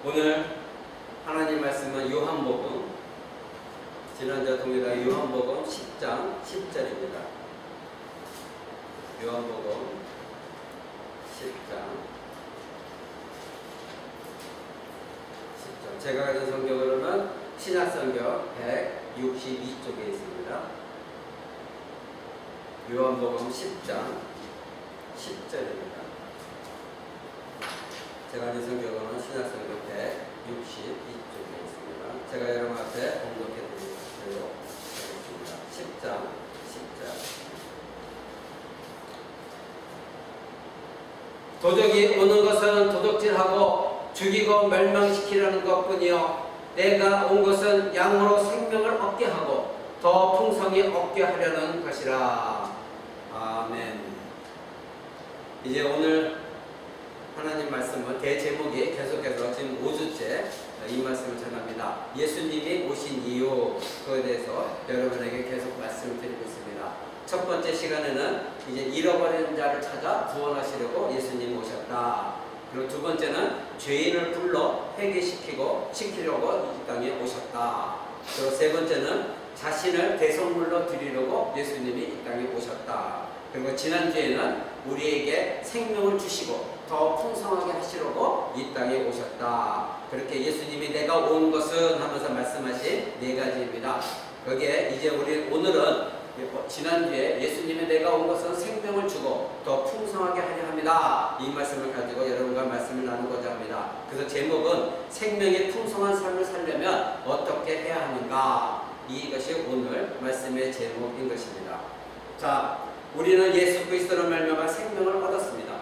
오늘 하나님 말씀은 요한복음, 지난주와 동일하게 요한복음 10장 10절입니다. 요한복음 10장 10절. 제가 가진 성경으로는 신약성경 162쪽에 있습니다. 요한복음 10장 10절입니다. 제가 가진 성경으로는 신약성경 162쪽에 있습니다. 제가 여러분 앞에 공독해 드리도록 하겠습니다. 10장 10절. 도적이 오는 것은 도둑질하고 죽이고 멸망시키려는 것뿐이요 내가 온 것은 양으로 생명을 얻게 하고 더 풍성히 얻게 하려는 것이라. 아멘. 이제 오늘 하나님 말씀은 대제목이 계속해서 지금 5주째 이 말씀을 전합니다. 예수님이 오신 이유, 그에 대해서 여러분에게 계속 말씀을 드리고 있습니다. 첫 번째 시간에는 이제 잃어버린 자를 찾아 구원하시려고 예수님이 오셨다. 그리고 두 번째는 죄인을 불러 회개시키려고 이 땅에 오셨다. 그리고 세 번째는 자신을 대속물로 드리려고 예수님이 이 땅에 오셨다. 그리고 지난주에는 우리에게 생명을 주시고 더 풍성하게 하시려고 이 땅에 오셨다. 그렇게 예수님이 내가 온 것은 하면서 말씀하신 네 가지입니다. 거기에 이제 우리 오늘은 지난주에 예수님이 내가 온 것은 생명을 주고 더 풍성하게 하려 합니다. 이 말씀을 가지고 여러분과 말씀을 나누고자 합니다. 그래서 제목은 생명의 풍성한 삶을 살려면 어떻게 해야 하는가? 이것이 오늘 말씀의 제목인 것입니다. 자, 우리는 예수 그리스도로 말미암아 생명을 얻었습니다.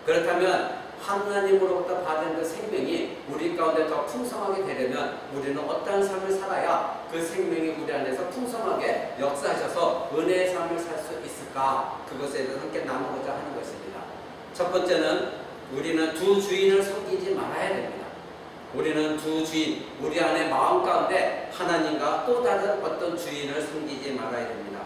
그렇다면 하나님으로부터 받은 그 생명이 우리 가운데 더 풍성하게 되려면 우리는 어떠한 삶을 살아야 그 생명이 우리 안에서 풍성하게 역사하셔서 은혜의 삶을 살 수 있을까? 그것에 대해서 함께 나누고자 하는 것입니다. 첫 번째는 우리는 두 주인을 섬기지 말아야 됩니다. 우리는 두 주인, 우리 안에 마음 가운데 하나님과 또 다른 어떤 주인을 섬기지 말아야 됩니다.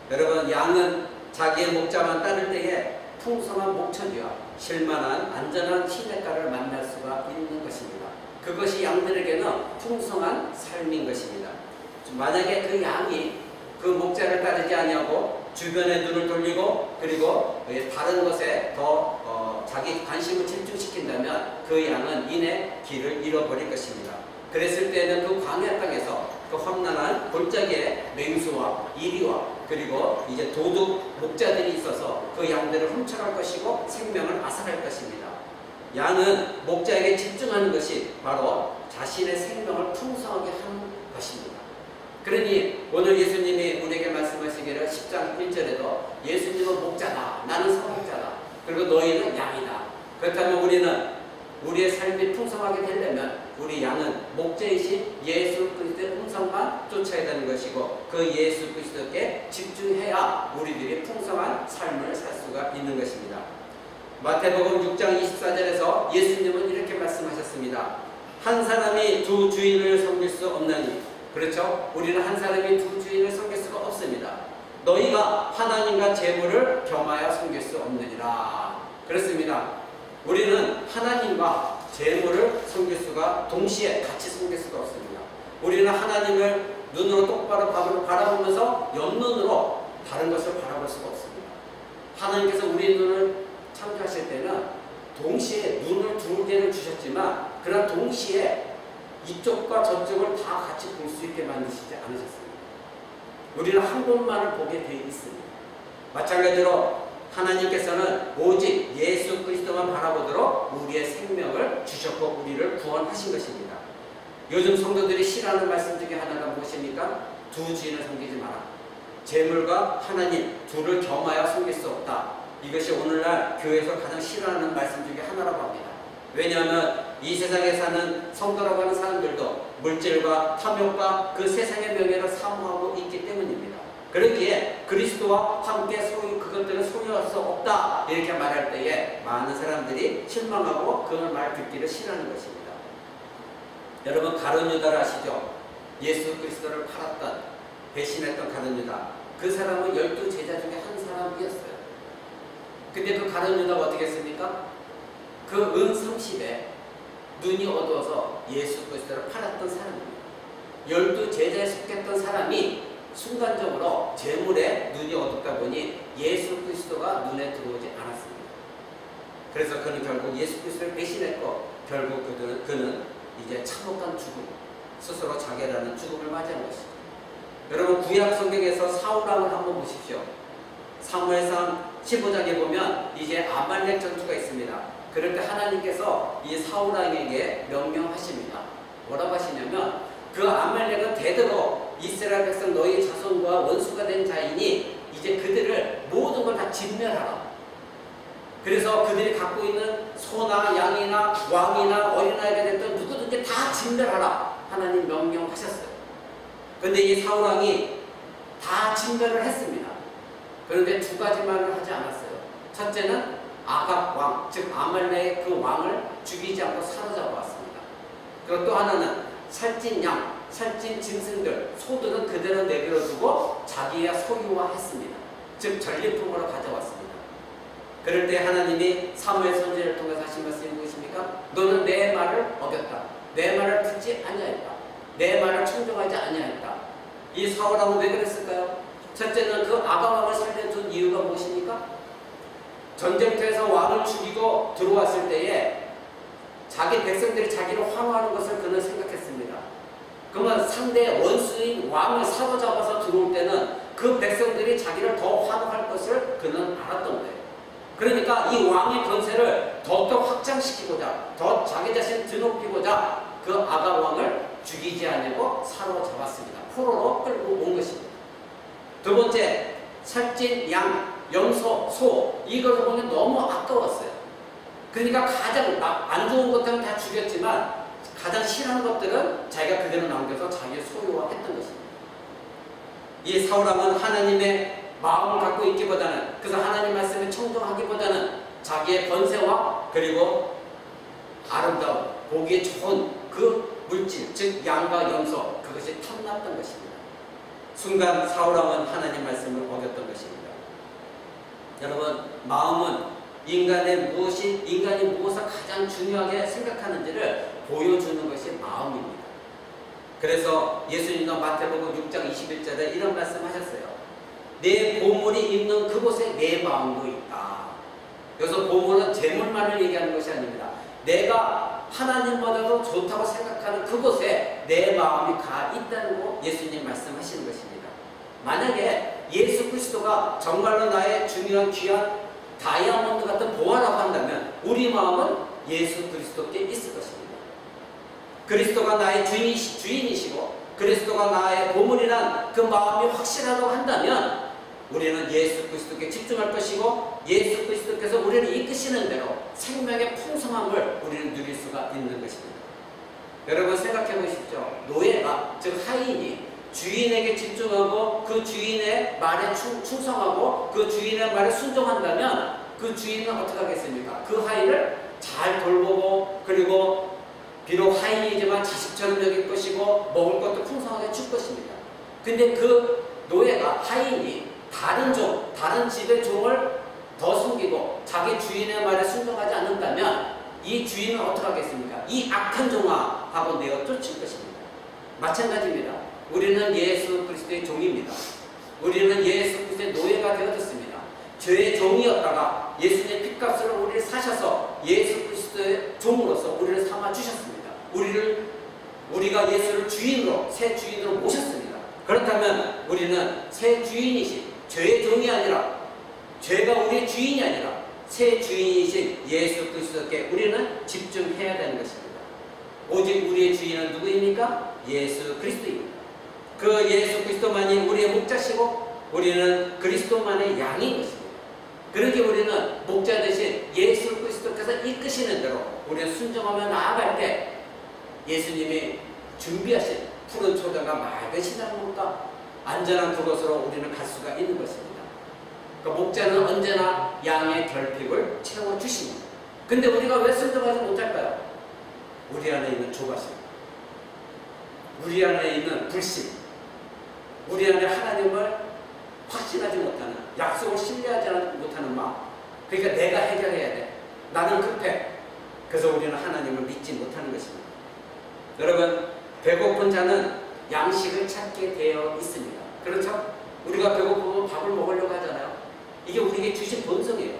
여러분, 양은 자기의 목자만 따를 때에 풍성한 목천지와 쉴만한 안전한 시냇가를 만날 수가 있는 것입니다. 그것이 양들에게는 풍성한 삶인 것입니다. 만약에 그 양이 그 목자를 따르지 아니하고 주변에 눈을 돌리고 그리고 다른 것에 더 자기 관심을 집중시킨다면 그 양은 이내 길을 잃어버릴 것입니다. 그랬을 때는 그 광야 땅에서 그 험난한 골짜기에 맹수와 이리와 그리고 이제 도둑 목자들이 있어서 그 양들을 훔쳐갈 것이고 생명을 앗아갈 것입니다. 양은 목자에게 집중하는 것이 바로 자신의 생명을 풍성하게 하는 것입니다. 그러니 오늘 예수님이 우리에게 말씀하시기를 10장 1절에도 예수님은 목자다, 나는 사목자다, 그리고 너희는 양이다. 그렇다면 우리는 우리의 삶이 풍성하게 되려면 우리 양은 목자이신 예수 그리스도의 음성만 쫓아야 되는 것이고 그 예수 그리스도께 집중해야 우리들이 풍성한 삶을 살 수가 있는 것입니다. 마태복음 6장 24절에서 예수님은 이렇게 말씀하셨습니다. 한 사람이 두 주인을 섬길 수 없나니, 그렇죠? 우리는 한 사람이 두 주인을 섬길 수가 없습니다. 너희가 하나님과 재물을 겸하여 섬길 수 없느니라. 그렇습니다. 우리는 하나님과 재물을 섬길 수가 동시에 같이 섬길 수가 없습니다. 우리는 하나님을 눈으로 똑바로 바라보면서 옆눈으로 다른 것을 바라볼 수가 없습니다. 하나님께서 우리 눈을 창조하실 때는 동시에 눈을 두 개를 주셨지만 그러나 동시에 이쪽과 저쪽을 다 같이 볼 수 있게 만드시지 않으셨습니다. 우리는 한 곳만을 보게 되어 있습니다. 마찬가지로 하나님께서는 오직 예수 그리스도만 바라보도록 우리의 생명을 주셨고 우리를 구원하신 것입니다. 요즘 성도들이 싫어하는 말씀 중에 하나가 무엇입니까? 두 주인을 섬기지 마라. 재물과 하나님 둘을 겸하여 섬길 수 없다. 이것이 오늘날 교회에서 가장 싫어하는 말씀 중에 하나라고 합니다. 왜냐하면 이 세상에 사는 성도라고 하는 사람들도 물질과 탐욕과 그 세상의 명예를 사모하고 있기 때문입니다. 그렇기에 그리스도와 함께 그것들은 소유할 수 없다 이렇게 말할 때에 많은 사람들이 실망하고 그 말 듣기를 싫어하는 것입니다. 여러분, 가룟 유다를 아시죠? 예수 그리스도를 팔았던 배신했던 가룟 유다, 그 사람은 12 제자 중에 한 사람이었어요. 근데 그 가룟 유다가 어떻게 했습니까? 그 은 30에 눈이 어두워서 예수 그리스도를 팔았던 사람입니다. 12 제자에 속했던 사람이 순간적으로 재물에 눈이 어둡다 보니 예수 그리스도가 눈에 들어오지 않았습니다. 그래서 그는 결국 예수 그리스도를 배신했고 결국 그는 이제 참혹한 죽음, 스스로 자결하는 죽음을 맞이한 것이죠. 여러분 구약 성경에서 사울왕을 한번 보십시오. 사무엘상 15장에 보면 이제 아말렉 전투가 있습니다. 그럴 때 하나님께서 이 사울왕에게 명령하십니다. 뭐라고 하시냐면 그 아말렉은 대대로 이스라엘 백성 너희 자손과 원수가 된 자이니 이제 그들을 모든 걸 다 진멸하라. 그래서 그들이 갖고 있는 소나 양이나 왕이나 어린아이가 됐던 누구든지 다 진멸하라. 하나님 명령하셨어요. 그런데 이 사울왕이 다 진멸을 했습니다. 그런데 두 가지만을 하지 않았어요. 첫째는 아각 왕, 즉 아말렉 그 왕을 죽이지 않고 사로잡아 왔습니다. 그리고 또 하나는 살찐 양, 살찐 짐승들, 소들은 그대로 내버려 두고 자기가 소유화했습니다. 즉 전리품으로 가져왔습니다. 그럴 때 하나님이 사무엘 선지자를 통해서 하신 말씀이 무엇입니까? 너는 내 말을 어겼다. 내 말을 듣지 아니하였다. 내 말을 청정하지 아니하였다. 이 사울왕은 왜 그랬을까요? 첫째는 그 아가왕을 살려준 이유가 무엇입니까? 전쟁터에서 왕을 죽이고 들어왔을 때에 자기 백성들이 자기를 환호하는 것을 그는 생각했습니다. 그러면 상대 원수인 왕을 사로잡아서 들어올 때는 그 백성들이 자기를 더 환호할 것을 그는 알았던 거예요. 그러니까 이 왕의 권세를 더욱더 확장시키고자, 더 자기 자신을 드높이고자 그 아가왕을 죽이지 않고 사로잡았습니다. 포로로 끌고 온 것입니다. 두 번째, 살찐 양, 염소, 소, 이것을 보면 너무 아까웠어요. 그러니까 가장 안 좋은 것들은 다 죽였지만 가장 싫어하는 것들은 자기가 그대로 남겨서 자기의 소유화했던 것입니다. 이 사울왕은 하나님의 마음을 갖고 있기보다는, 그래서 하나님 말씀에 청종하기보다는 자기의 권세와 그리고 아름다운 보기에 좋은 그 물질, 즉 양과 염소, 그것이 탐났던 것입니다. 순간 사울왕은 하나님 말씀을 어겼던 것입니다. 여러분, 마음은 인간이 무엇을 가장 중요하게 생각하는지를 보여주는 것이 마음입니다. 그래서 예수님은 마태복음 6장 21절에 이런 말씀하셨어요. 내 보물이 있는 그곳에 내 마음도 있다. 여기서 보물은 재물만을 얘기하는 것이 아닙니다. 내가 하나님보다도 좋다고 생각하는 그곳에 내 마음이 가 있다는 거 예수님 말씀하시는 것입니다. 만약에 예수 그리스도가 정말로 나의 중요한 귀한 다이아몬드 같은 보화라고 한다면 우리 마음은 예수 그리스도께 있을 것입니다. 그리스도가 나의 주인이시고 그리스도가 나의 보물이란 그 마음이 확실하다고 한다면 우리는 예수 그리스도께 집중할 것이고 예수 그리스도께서 우리를 이끄시는 대로 생명의 풍성함을 우리는 누릴 수가 있는 것입니다. 여러분 생각해 보십시오. 노예가, 즉 하인이 주인에게 집중하고 그 주인의 말에 충성하고 그 주인의 말에 순종한다면 그 주인은 어떻게 하겠습니까? 그 하인을 잘 돌보고 그리고 비록 하인이지만 자식처럼 여길 것이고 먹을 것도 풍성하게 줄 것입니다. 근데 그 노예가, 하인이 다른 집의 종을 더 숨기고 자기 주인의 말에 순종하지 않는다면 이 주인은 어떻게 하겠습니까? 이 악한 종하고 내어 쫓을 것입니다. 마찬가지입니다. 우리는 예수 그리스도의 종입니다. 우리는 예수 그리스도의 노예가 되어졌습니다. 죄의 종이었다가 예수님의 핏값으로 우리를 사셔서 예수 그리스도의 종으로서 우리를 삼아주셨습니다. 우리가 예수를 주인으로, 새 주인으로 모셨습니다. 그렇다면 우리는 새 주인이신, 죄의 종이 아니라, 죄가 우리의 주인이 아니라 새 주인이신 예수 그리스도께 우리는 집중해야 되는 것입니다. 오직 우리의 주인은 누구입니까? 예수 그리스도입니다. 그 예수 그리스도만이 우리의 목자시고 우리는 그리스도만의 양인 것입니다. 그러기에 우리는 목자 대신 예수 그리스도께서 이끄시는 대로 우리는 순종하며 나아갈 때 예수님이 준비하신 푸른 초장과 맑은 시장물과 안전한 그곳으로 우리는 갈 수가 있는 것입니다. 그 목자는 언제나 양의 결핍을 채워주십니다. 근데 우리가 왜 순종하지 못할까요? 우리 안에 있는 조바심, 우리 안에 있는 불신, 우리 안에 하나님을 확신하지 못하는, 약속을 신뢰하지 못하는 마음. 그러니까 내가 해결해야 돼. 나는 급해. 그래서 우리는 하나님을 믿지 못하는 것입니다. 여러분, 배고픈 자는 양식을 찾게 되어 있습니다. 그렇죠? 우리가 배고프면 밥을 먹으려고 하잖아요. 이게 우리에게 주신 본성이에요.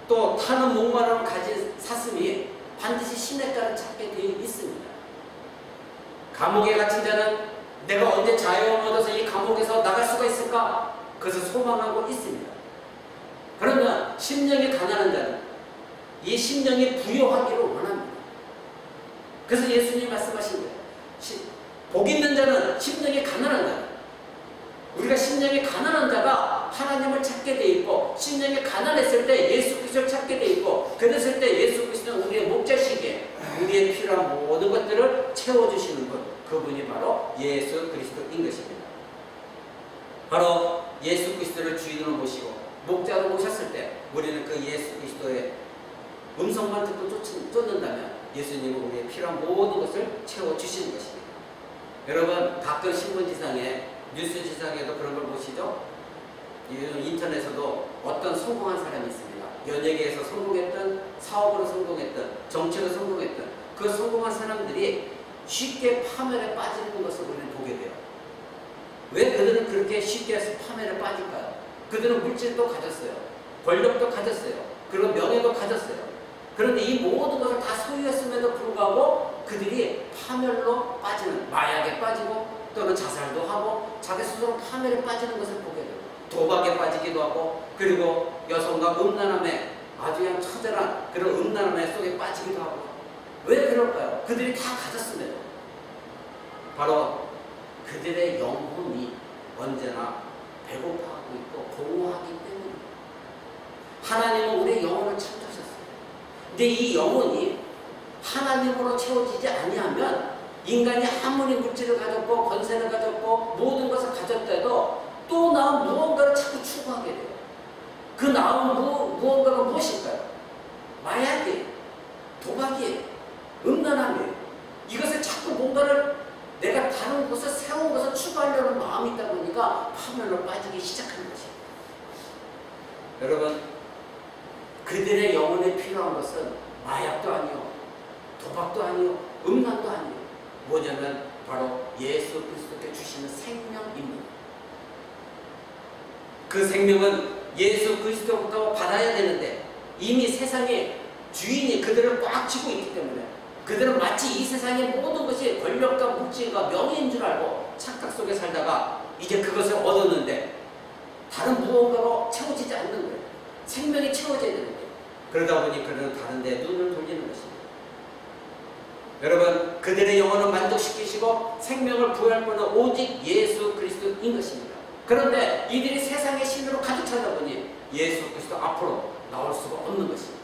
또 타는 목마름을 가진 사슴이 반드시 시냇가를 찾게 되어 있습니다. 감옥에 갇힌 자는 내가 언제 자유를 얻어서 이 감옥에서 나갈 수가 있을까? 그것을 소망하고 있습니다. 그러면 심령이 가난한 자는 이 심령이 부요하기를 원합니다. 그래서 예수님이 말씀하신 거예요. 복 있는 자는 심령이 가난한 자. 우리가 심령이 가난한 자가 하나님을 찾게 돼 있고, 심령이 가난했을 때 예수 그리스도를 찾게 돼 있고, 그랬을 때 예수 그리스도는 우리의 목자시기에 우리의 필요한 모든 것들을 채워주시는 분, 그분이 바로 예수 그리스도인 것입니다. 바로 예수 그리스도를 주인으로 모시고 목자로 모셨을 때 우리는 그 예수 그리스도의 음성만 듣고 쫓는다면 예수님은 우리의 필요한 모든 것을 채워주시는 것입니다. 여러분, 가끔 신문지상에 뉴스지상에도 그런 걸 보시죠? 인터넷에서도 어떤 성공한 사람이 있습니다. 연예계에서 성공했던, 사업으로 성공했던, 정치로 성공했던 그 성공한 사람들이 쉽게 파멸에 빠지는 것을 우리는 보게 돼요. 왜 그들은 그렇게 쉽게 해서 파멸에 빠질까요? 그들은 물질도 가졌어요. 권력도 가졌어요. 그리고 명예도 가졌어요. 그런데 이 모든 것을 다 소유했음에도 불구하고 그들이 파멸로 빠지는, 마약에 빠지고 또는 자살도 하고 자기 스스로 파멸에 빠지는 것을 보게 돼요. 도박에 빠지기도 하고, 그리고 여성과 음란함에 아주 그냥 처절한 그런 음란함의 속에 빠지기도 하고. 왜 그럴까요? 그들이 다 가졌음에도. 바로 그들의 영혼이 언제나 배고파하고 있고 공허하기 때문입니다. 하나님은 우리의 영혼을 창조하셨어요. 근데 이 영혼이 하나님으로 채워지지 아니하면 인간이 아무리 물질을 가졌고 권세를 가졌고 모든 것을 가졌다 해도 또 나은 무언가를 자꾸 추구하게 돼요. 그 나은 무언가가 무엇일까요? 마약이에요. 도박이에요. 음란함이에요. 이것을 자꾸 뭔가를 내가 다른 곳에 새로운 것을 추구하려는 마음이 있다 보니까 파멸로 빠지기 시작하는 것이에요. 여러분, 그들의 영혼에 필요한 것은 마약도 아니요, 도박도 아니요, 음란도 아니요. 뭐냐면 바로 예수 그리스도께 주시는 생명입니다. 그 생명은 예수 그리스도부터 받아야 되는데 이미 세상의 주인이 그들을 꽉 쥐고 있기 때문에 그들은 마치 이 세상의 모든 것이 권력과 물질과 명예인 줄 알고 착각 속에 살다가 이제 그것을 얻었는데 다른 무언가로 채워지지 않는 거예요. 생명이 채워져야 되는데 그러다 보니 그들은 다른 데 눈을 돌리는 것입니다. 여러분, 그들의 영혼을 만족시키시고 생명을 부여할 분은 오직 예수 그리스도인 것입니다. 그런데 이들이 세상의 신으로 가득 차다 보니 예수 그리스도 앞으로 나올 수가 없는 것입니다.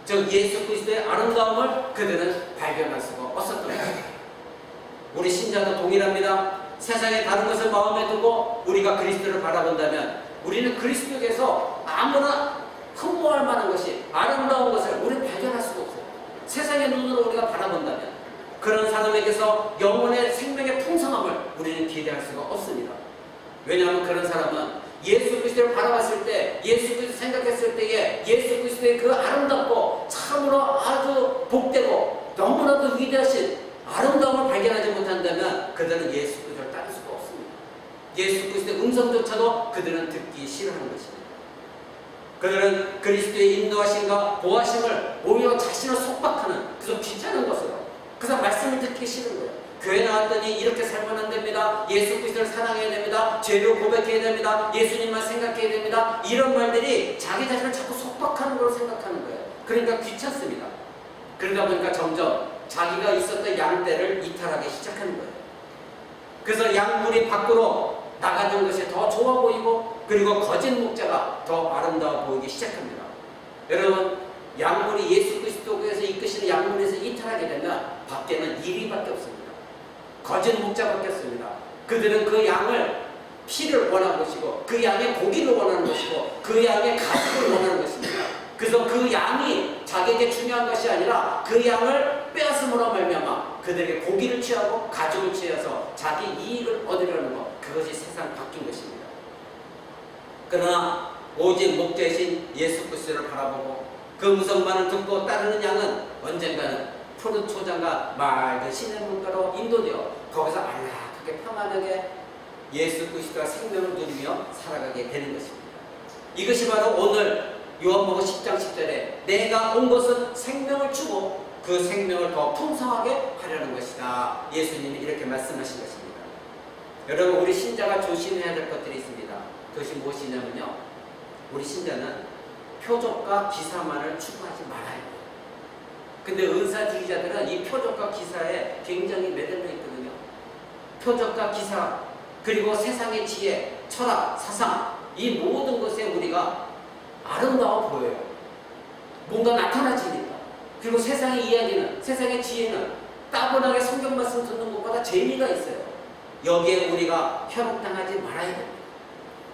즉 예수 그리스도의 아름다움을 그들은 발견할 수가 없었던 것입니다. 우리 신자도 동일합니다. 세상의 다른 것을 마음에 두고 우리가 그리스도를 바라본다면 우리는 그리스도에서 아무나 흠모할 만한 것이 아름다운 것을 우리는 발견할 수가 없어요. 세상의 눈으로 우리가 바라본다면 그런 사람에게서 영혼의 생명의 풍성함을 우리는 기대할 수가 없습니다. 왜냐하면 그런 사람은 예수 그리스도를 바라봤을 때, 예수 그리스도 생각했을 때에 예수 그리스도의 그 아름답고 참으로 아주 복되고 너무나도 위대하신 아름다움을 발견하지 못한다면 그들은 예수 그리스도를 따를 수가 없습니다. 예수 그리스도의 음성조차도 그들은 듣기 싫어하는 것입니다. 그들은 그리스도의 인도하심과 보호하심을 오히려 자신을 속박하는 그저 귀찮은 것으로 그래서 말씀을 듣기 싫은 거예요. 교회 나왔더니 이렇게 살면 안 됩니다. 예수 그리스도를 사랑해야 됩니다. 죄를 고백해야 됩니다. 예수님만 생각해야 됩니다. 이런 말들이 자기 자신을 자꾸 속박하는 걸로 생각하는 거예요. 그러니까 귀찮습니다. 그러다 보니까 점점 자기가 있었던 양떼를 이탈하기 시작하는 거예요. 그래서 양물이 밖으로 나가는 것이 더 좋아 보이고 그리고 거짓 목자가 더 아름다워 보이기 시작합니다. 여러분, 양물이 예수 그리스도에서 이끄시는 양물에서 이탈하게 되면 밖에는 이리밖에 없습니다. 거짓 목자밖에 없습니다. 그들은 그 양을 피를 원하는 것이고 그 양의 고기를 원하는 것이고 그 양의 가죽을 원하는 것입니다. 그래서 그 양이 자기에게 중요한 것이 아니라 그 양을 빼앗음으로 말미암아 그들에게 고기를 취하고 가죽을 취해서 자기 이익을 얻으려는 것, 그것이 세상 바뀐 것입니다. 그러나 오직 목자이신 예수 그리스도를 바라보고 그 음성만을 듣고 따르는 양은 언젠가는 푸른 초장과 맑은 시냇물가로 인도되어 거기서 안락하게 평안하게 예수 그리스도의 생명을 누리며 살아가게 되는 것입니다. 이것이 바로 오늘 요한복음 10장 10절에 내가 온 것은 생명을 주고 그 생명을 더 풍성하게 하려는 것이다. 예수님이 이렇게 말씀하신 것입니다. 여러분, 우리 신자가 조심해야 될 것들이 있습니다. 그것이 무엇이냐면요, 우리 신자는 표적과 기사만을 추구하지 말아야 해요. 근데 은사주의자들은 이 표적과 기사에 굉장히 매달려 있거든요. 표적과 기사, 그리고 세상의 지혜, 철학, 사상, 이 모든 것에 우리가 아름다워 보여요. 뭔가 나타나지니까. 그리고 세상의 이야기는, 세상의 지혜는 따분하게 성경 말씀 듣는 것보다 재미가 있어요. 여기에 우리가 현혹당하지 말아야 됩니다.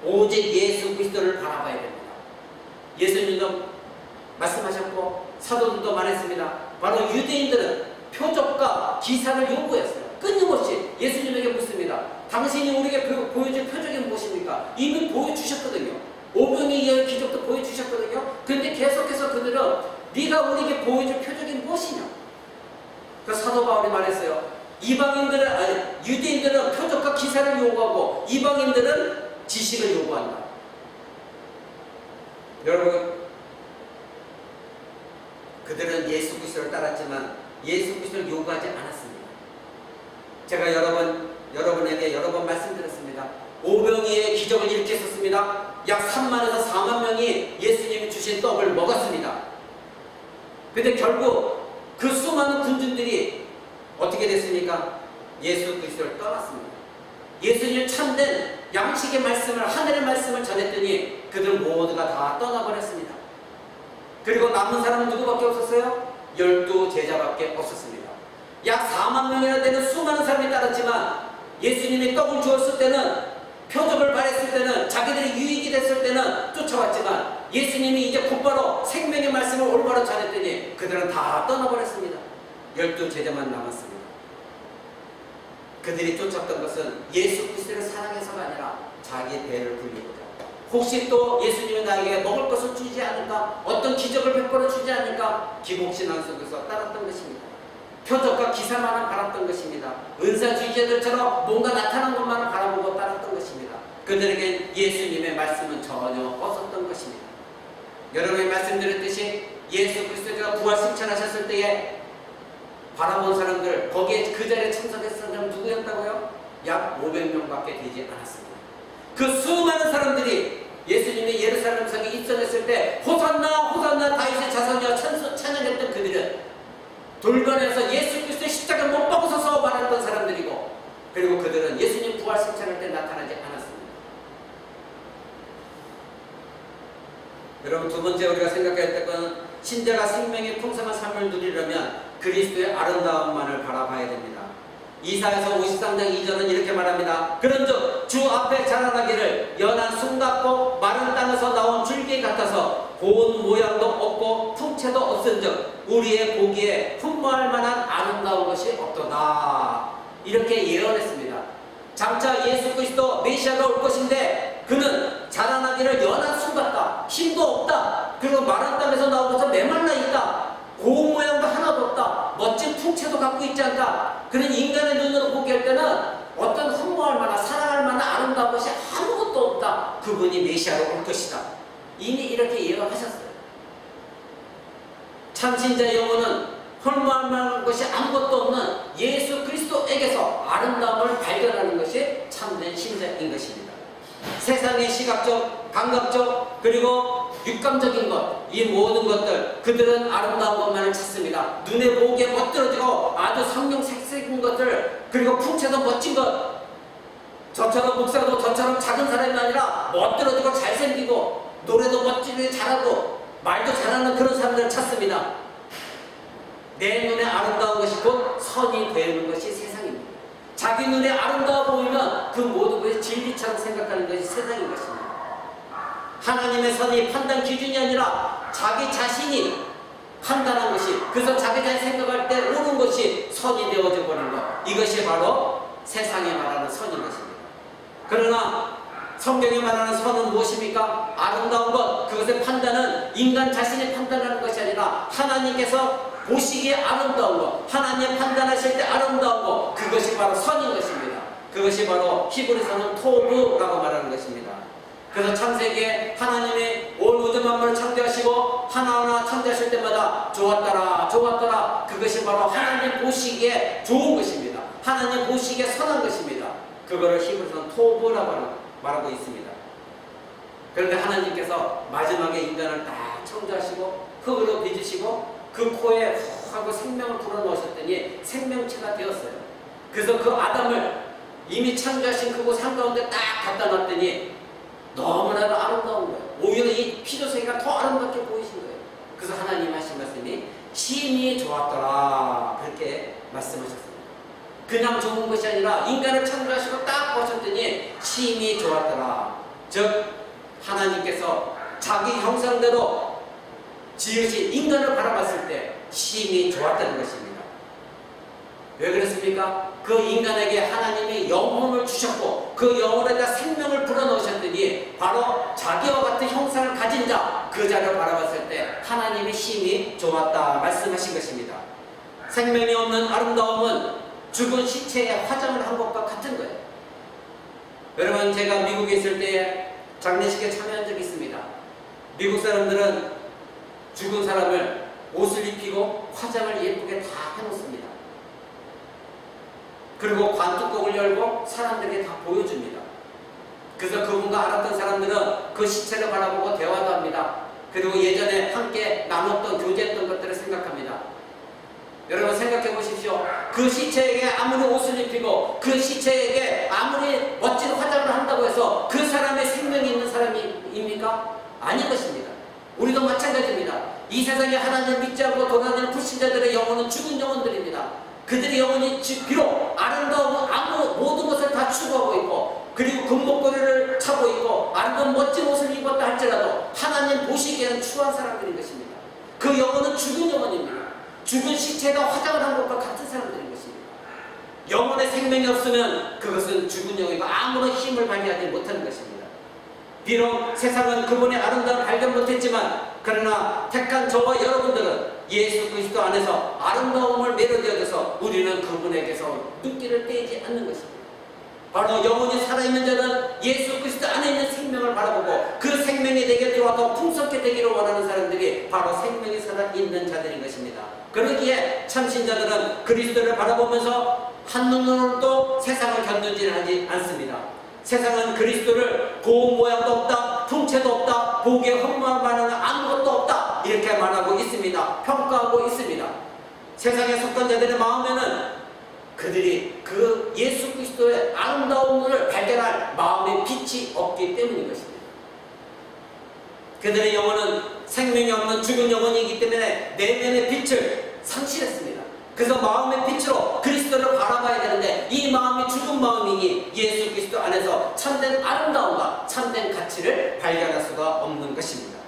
오직 예수 그리스도를 바라봐야 됩니다. 예수님도 말씀하셨고 사도들도 말했습니다. 바로 유대인들은 표적과 기사를 요구했어요. 끊임없이 예수님에게 묻습니다. 당신이 우리에게 보여줄 표적이 무엇입니까? 이미 보여주셨거든요. 오병이에 의한 기적도 보여주셨거든요. 그런데 계속해서 그들은 네가 우리에게 보여줄 표적이 무엇이냐? 그 사도 바울이 말했어요. 유대인들은 표적과 기사를 요구하고 이방인들은 지식을 요구한다. 여러분, 그들은 예수 그리스도를 따랐지만 예수 그리스도를 요구하지 않았습니다. 제가 여러분에게 여러 번 말씀드렸습니다. 오병이의 기적을 일으켰었습니다. 약 3만에서 4만 명이 예수님이 주신 떡을 먹었습니다. 근데 결국 그 수많은 군중들이 어떻게 됐습니까? 예수 그리스도를 떠났습니다. 예수님 참된 양식의 말씀을, 하늘의 말씀을 전했더니 그들 모두가 다 떠나버렸습니다. 그리고 남은 사람은 누구밖에 없었어요? 12제자밖에 없었습니다. 약 4만 명이나 되는 수많은 사람이 따랐지만 예수님이 떡을 주었을 때는, 표적을 발했을 때는, 자기들이 유익이 됐을 때는 쫓아왔지만 예수님이 이제 곧바로 생명의 말씀을 올바로 전했더니 그들은 다 떠나버렸습니다. 12제자만 남았습니다. 그들이 쫓았던 것은 예수 그리스도를 사랑해서가 아니라 자기 배를 불리고자, 혹시 또 예수님이 나에게 먹을 것을 주지 않을까, 어떤 기적을 베풀어 주지 않을까, 기복신앙 속에서 따랐던 것입니다. 표적과 기사만을 바랐던 것입니다. 은사주의자들처럼 뭔가 나타난 것만을 바라보고 따랐던 것입니다. 그들에겐 예수님의 말씀은 전혀 없었던 것입니다. 여러분이 말씀드렸듯이 예수 그리스도가 부활 승천하셨을 때에 바라본 사람들, 거기에 그 자리에 참석했던 사람 누구였다고요? 약 500명밖에 되지 않았습니다. 그 수많은 사람들이 예수님이 예루살렘 성에 입성했을 때 호산나 호산나 다윗의 자손이여 찬양했던 그들은 돌변에서 예수 그리스도의 십자가를 못 박으셔서 말했던 사람들이고, 그리고 그들은 예수님 부활 승천할 때 나타나지 않았습니다. 여러분, 두 번째 우리가 생각해야 될 것은 신자가 생명의 풍성한 삶을 누리려면 그리스도의 아름다움만을 바라봐야 됩니다. 이사야서 53장 2절은 이렇게 말합니다. 그런즉 주 앞에 자라나기를 연한 숲 같고 마른 땅에서 나온 줄기 같아서 고운 모양도 없고 풍채도 없은즉 우리의 보기에 흠모할 만한 아름다운 것이 없도다. 이렇게 예언했습니다. 장차 예수 그리스도 메시아가 올 것인데 그는 자라나기를 연한 숲 같다. 힘도 없다. 그리고 마른 땅에서 나오면서 메말라 있다. 고운 모양도 하나도 없다. 멋진 풍채도 갖고 있지 않다. 그런 인간의 눈으로 보게 할 때는 어떤 흠모할 만한, 사랑할 만한 아름다운 것이 아무것도 없다. 그분이 메시아로 올 것이다. 이미 이렇게 예언하셨어요. 참신자의 영혼은 흠모할 만한 것이 아무것도 없는 예수 그리스도에게서 아름다움을 발견하는 것이 참된 신자인 것입니다. 세상의 시각적, 감각적, 그리고 육감적인 것, 이 모든 것들, 그들은 아름다운 것만을 찾습니다. 눈에 보기에 멋들어지고 아주 성령색색인 것들, 그리고 풍채도 멋진 것, 저처럼 목사도 저처럼 작은 사람이 아니라 멋들어지고 잘생기고 노래도 멋지게 잘하고 말도 잘하는 그런 사람들을 찾습니다. 내 눈에 아름다운 것이 곧 선이 되는 것이 세상입니다. 자기 눈에 아름다워 보이면 그 모든 것이 진리처럼 생각하는 것이 세상인 것입니다. 하나님의 선이 판단 기준이 아니라 자기 자신이 판단한 것이, 그래서 자기 자신이 생각할 때 옳은 것이 선이 되어져 버리는 것, 이것이 바로 세상이 말하는 선인 것입니다. 그러나 성경이 말하는 선은 무엇입니까? 아름다운 것, 그것의 판단은 인간 자신이 판단하는 것이 아니라 하나님께서 보시기에 아름다운 것, 하나님 판단하실 때 아름다운 것, 그것이 바로 선인 것입니다. 그것이 바로 히브리서는 토브라고 말하는 것입니다. 그래서 창세기에 하나님이 온 우주 만물을 창조하시고 하나하나 창조하실 때마다 좋았더라 좋았더라, 그것이 바로 하나님 보시기에 좋은 것입니다. 하나님 보시기에 선한 것입니다. 그거를 히브리서는 토브라고 말하고 있습니다. 그런데 하나님께서 마지막에 인간을 딱 창조하시고 흙으로 빚으시고 그 코에 후 하고 생명을 불어넣으셨더니 생명체가 되었어요. 그래서 그 아담을 이미 창조하신 그곳 한가운데 딱 갖다 놨더니 너무나도 아름다운 거예요. 오히려 이 피조세계가 더 아름답게 보이신 거예요. 그래서 하나님 하신 말씀이 심히 좋았더라, 그렇게 말씀하셨습니다. 그냥 좋은 것이 아니라 인간을 창조하시고 딱 보셨더니 심히 좋았더라. 즉 하나님께서 자기 형상대로 지으신 인간을 바라봤을 때 심히 좋았다는 것입니다. 왜 그렇습니까? 그 인간에게 하나님이 영혼을 주셨고 그 영혼에다 생명을 불어넣으셨더니 바로 자기와 같은 형상을 가진 자, 그 자를 바라봤을 때 하나님이 심히 좋았다 말씀하신 것입니다. 생명이 없는 아름다움은 죽은 시체에 화장을 한 것과 같은 거예요. 여러분, 제가 미국에 있을 때 장례식에 참여한 적이 있습니다. 미국 사람들은 죽은 사람을 옷을 입히고 화장을 예쁘게 다 해놓습니다. 그리고 관뚜껑을 열고 사람들에게 다 보여줍니다. 그래서 그분과 알았던 사람들은 그 시체를 바라보고 대화도 합니다. 그리고 예전에 함께 나눴던 교제했던 것들을 생각합니다. 여러분 생각해 보십시오. 그 시체에게 아무리 옷을 입히고 그 시체에게 아무리 멋진 화장을 한다고 해서 그 사람의 생명이 있는 사람입니까? 아닌 것입니다. 우리도 마찬가지입니다. 이 세상에 하나님을 믿지 않고 돌아다니는 불신자들의 영혼은 죽은 영혼들입니다. 그들의 영혼이 비록 아름다운 모든 것을 다 추구하고 있고 그리고 금목걸이를 차고 있고 아름다운 멋진 옷을 입었다 할지라도 하나님 보시기에는 추한 사람들인 것입니다. 그 영혼은 죽은 영혼입니다. 죽은 시체에다 화장을 한 것과 같은 사람들인 것입니다. 영혼의 생명이 없으면 그것은 죽은 영혼이고 아무런 힘을 발휘하지 못하는 것입니다. 비록 세상은 그분의 아름다움을 발견 못했지만 그러나 택한 저와 여러분들은 예수 그리스도 안에서 아름다움을 매료되어져서 우리는 그분에게서 눈길을 떼지 않는 것입니다. 바로 영혼이 살아있는 자는 예수 그리스도 안에 있는 생명을 바라보고 그 생명이 내게 들어와 더 풍성하게 되기를 원하는 사람들이 바로 생명이 살아있는 자들인 것입니다. 그러기에 참신자들은 그리스도를 바라보면서 한눈으로도 세상을 견디지는 하지 않습니다. 세상은 그리스도를 고운 모양도 없다, 풍채도 없다, 보기에 흠모할 만한 아무것도 없다 이렇게 말하고 있습니다. 평가하고 있습니다. 세상에 속한 자들의 마음에는 그들이 그 예수 그리스도의 아름다움을 발견할 마음의 빛이 없기 때문인 것입니다. 그들의 영혼은 생명이 없는 죽은 영혼이기 때문에 내면의 빛을 상실했습니다. 그래서 마음의 빛으로 그리스도를 바라봐야 되는데 이 마음이 죽은 마음이니 예수 그리스도 안에서 참된 아름다움과 참된 가치를 발견할 수가 없는 것입니다.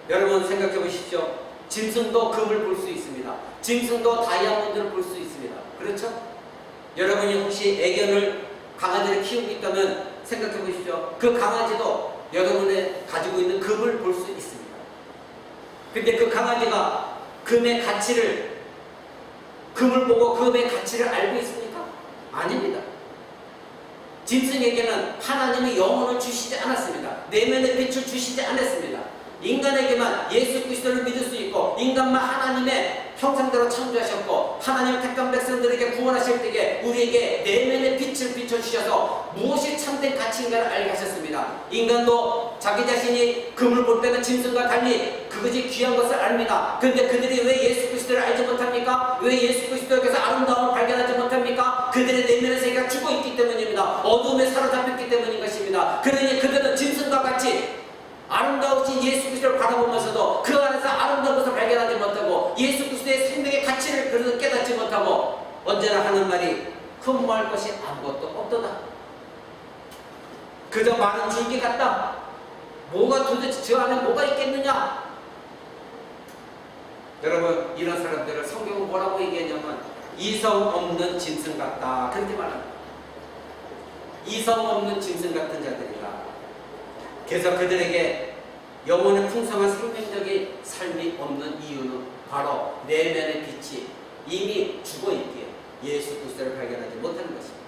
여러분 생각해 보십시오. 짐승도 금을 볼 수 있습니다. 짐승도 다이아몬드를 볼 수 있습니다. 그렇죠? 여러분이 혹시 애견을 강아지를 키우고 있다면 생각해 보십시오. 그 강아지도 여러분의 가지고 있는 금을 볼 수 있습니다. 근데 그 강아지가 금의 가치를 금을 보고 금의 가치를 알고 있습니까? 아닙니다. 짐승에게는 하나님이 영혼을 주시지 않았습니다. 내면의 빛을 주시지 않았습니다. 인간에게만 예수 그리스도를 믿을 수 있고 인간만 하나님의 형상대로 창조하셨고 하나님 택한 백성들에게 구원하실 때에 우리에게 내면의 빛을 비춰주셔서 무엇이 참된 가치인가를 알게 하셨습니다. 인간도 자기 자신이 금을 볼 때는 짐승과 달리 그것이 귀한 것을 압니다. 그런데 그들이 왜 예수 그리스도를 알지 못합니까? 왜 예수 그리스도에게서 아름다움을 발견하지 못합니까? 그들의 내면의 세계가 죽어있기 때문입니다. 어둠에 사로잡혔기 때문인 것입니다. 그러니 그들은 짐승과 같이 아름다우신 예수 그리스도를 바라보면서도 그 안에서 아름다운 것을 발견하지 못하고 예수 그리스도의 생명의 가치를 그들은 깨닫지 못하고 언제나 하는 말이 흠모할 것이 아무것도 없도다. 그저 많은 줄기 같다. 뭐가 도대체 저 안에 뭐가 있겠느냐? 여러분 이런 사람들을 성경은 뭐라고 얘기하냐면 이성 없는 짐승 같다. 그렇게 말합니다. 이성 없는 짐승 같은 자들이다. 그래서 그들에게 영혼의 풍성한 생명적인 삶이 없는 이유는 바로 내면의 빛이 이미 죽어있기에 예수 그리스도를 발견하지 못하는 것입니다.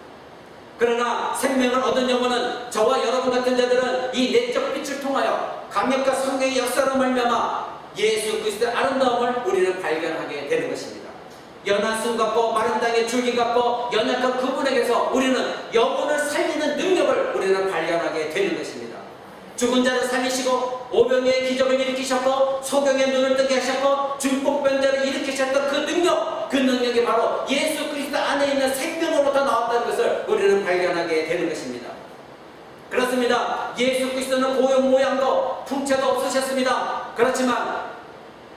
그러나 생명을 얻은 영혼은 저와 여러분 같은 자들은 이 내적 빛을 통하여 강력한 성령의 역사로 말미암아 예수 그리스도의 아름다움을 우리는 발견하게 되는 것입니다. 연한 순 같고 마른 땅의 줄기 같고 연약한 그분에게서 우리는 영혼을 살리는 능력을 우리는 발견하게 되는 것입니다. 죽은 자를 살리시고 오병이의 기적을 일으키셨고 소경의 눈을 뜨게 하셨고 중풍병자를 일으키셨던 그 능력, 그 능력이 바로 예수 그리스도 안에 있는 생명으로부터 나왔다는 것을 우리는 발견하게 되는 것입니다. 그렇습니다. 예수 그리스도는 고용 모양도 풍채도 없으셨습니다. 그렇지만